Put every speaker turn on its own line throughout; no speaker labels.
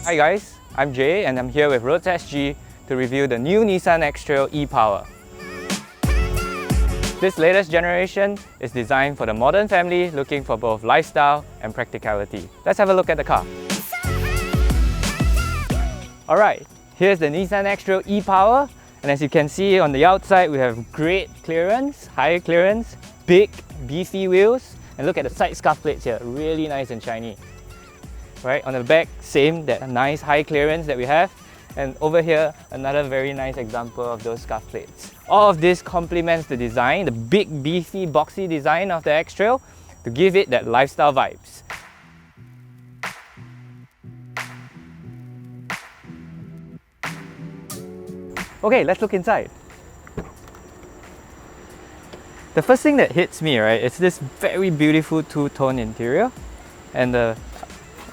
Hi guys, I'm Jay and I'm here with Roads SG to review the new Nissan X-Trail e-Power. This latest generation is designed for the modern family looking for both lifestyle and practicality. Let's have a look at the car. Alright, here's the Nissan X-Trail e-Power, and as you can see on the outside we have great clearance, high clearance, big beefy wheels, and look at the side scuff plates here, really nice and shiny. Right, on the back, same, that nice high clearance that we have. And over here, another very nice example of those scuff plates. All of this complements the design, the big, beefy, boxy design of the X-Trail to give it that lifestyle vibes. Okay, let's look inside. The first thing that hits me, right, is this very beautiful two-tone interior and the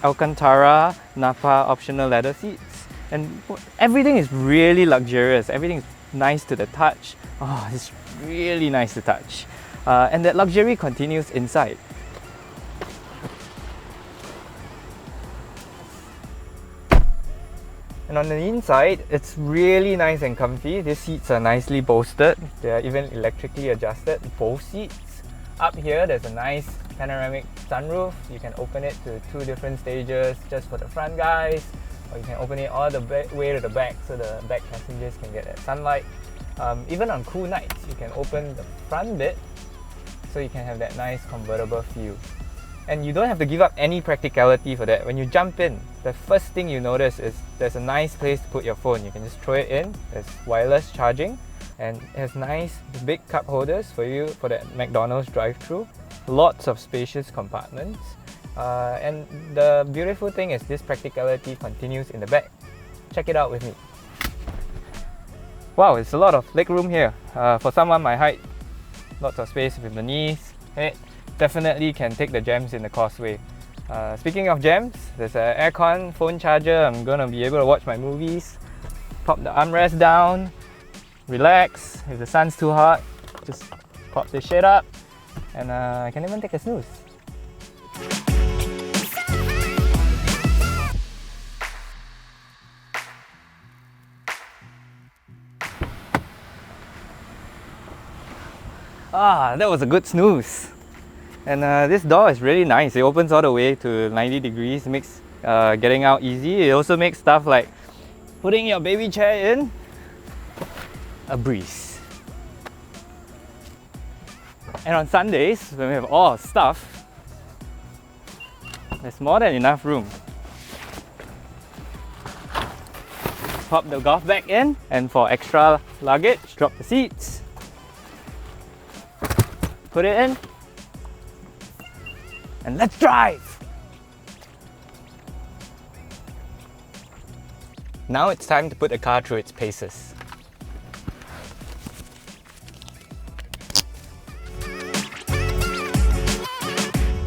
Alcantara Napa optional leather seats, and everything is really luxurious. Everything is nice to the touch. Oh, it's really nice to touch, and that luxury continues inside. And on the inside, it's really nice and comfy. These seats are nicely bolstered. They are even electrically adjusted, both seats. Up here, there's a nice panoramic sunroof. You can open it to 2 different stages just for the front guys, or you can open it all the way to the back so the back passengers can get that sunlight. Even on cool nights, you can open the front bit so you can have that nice convertible feel. And you don't have to give up any practicality for that. When you jump in, the first thing you notice is there's a nice place to put your phone. You can just throw it in. There's wireless charging, and it has nice big cup holders for you for that McDonald's drive-thru. Lots of spacious compartments, and the beautiful thing is this practicality continues in the back. Check it out with me. Wow, it's a lot of legroom here. For someone my height, lots of space with the knees, head. Definitely can take the jams in the causeway. Speaking of jams, there's an aircon, phone charger. I'm gonna be able to watch my movies. Pop the armrest down, relax. If the sun's too hot, just pop this shit up, and I can even take a snooze. Ah, that was a good snooze. And this door is really nice. It opens all the way to 90 degrees, makes getting out easy. It also makes stuff like putting your baby chair in a breeze. And on Sundays, when we have all our stuff, there's more than enough room. Pop the golf bag in, and for extra luggage, drop the seats. Put it in, and let's drive! Now it's time to put the car through its paces.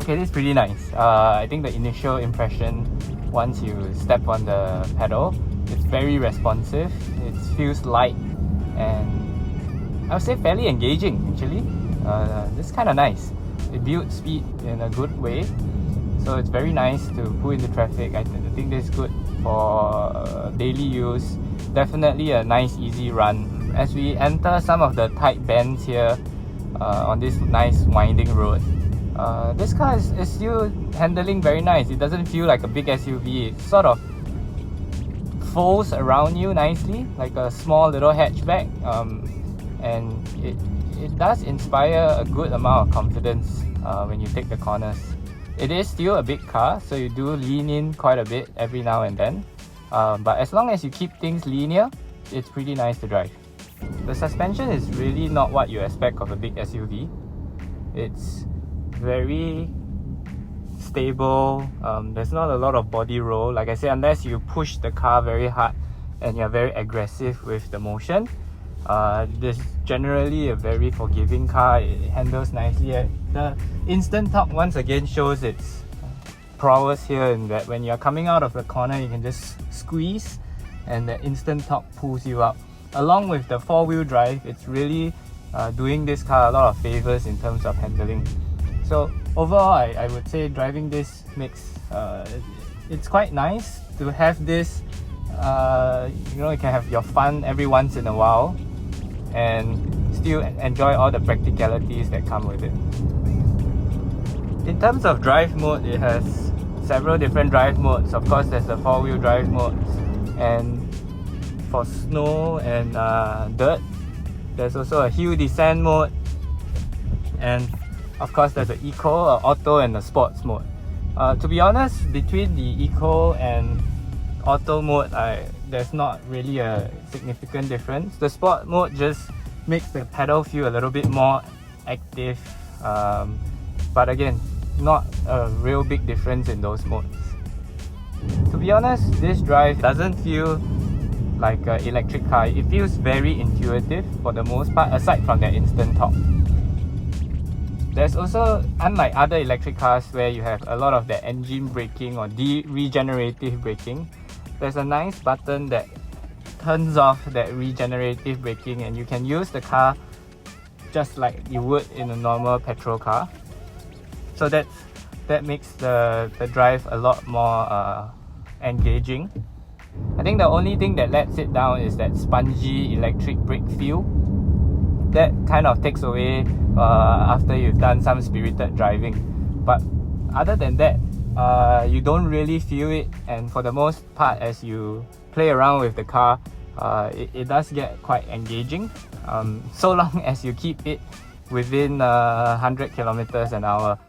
Okay, this is pretty nice. I think the initial impression once you step on the pedal, it's very responsive. It feels light and I would say fairly engaging actually. This is kind of nice. It builds speed in a good way, so it's very nice to pull into traffic. I think this is good for daily use. Definitely a nice easy run. As we enter some of the tight bends here on this nice winding road, this car is still handling very nice. It doesn't feel like a big SUV. It sort of folds around you nicely like a small little hatchback, and it does inspire a good amount of confidence when you take the corners. It is still a big car, so you do lean in quite a bit every now and then, but as long as you keep things linear, it's pretty nice to drive. The suspension is really not what you expect of a big SUV. It's very stable. There's not a lot of body roll, like I said, unless you push the car very hard and you're very aggressive with the motion. This is generally a very forgiving car. It handles nicely. The instant torque once again shows its prowess here, in that when you're coming out of the corner you can just squeeze and the instant torque pulls you up. Along with the 4-wheel drive, it's really doing this car a lot of favors in terms of handling. So overall, I would say driving this makes it's quite nice. to have this, you know, you can have your fun every once in a while and still enjoy all the practicalities that come with it. In terms of drive mode, it has several different drive modes. Of course, there's the 4-wheel drive modes, and for snow and dirt, there's also a hill descent mode, and of course there's the eco, auto, and the sports mode. To be honest, between the eco and auto mode, there's not really a significant difference. The sport mode just makes the pedal feel a little bit more active, but again, not a real big difference in those modes. To be honest, this drive doesn't feel like an electric car. It feels very intuitive for the most part, aside from that instant torque. There's also, unlike other electric cars where you have a lot of the engine braking or regenerative braking, there's a nice button that turns off that regenerative braking, and you can use the car just like you would in a normal petrol car. So that makes the drive a lot more engaging. I think the only thing that lets it down is that spongy electric brake feel. That kind of takes away after you've done some spirited driving. But other than that, you don't really feel it, and for the most part, as you play around with the car, it does get quite engaging, so long as you keep it within 100 kilometers an hour.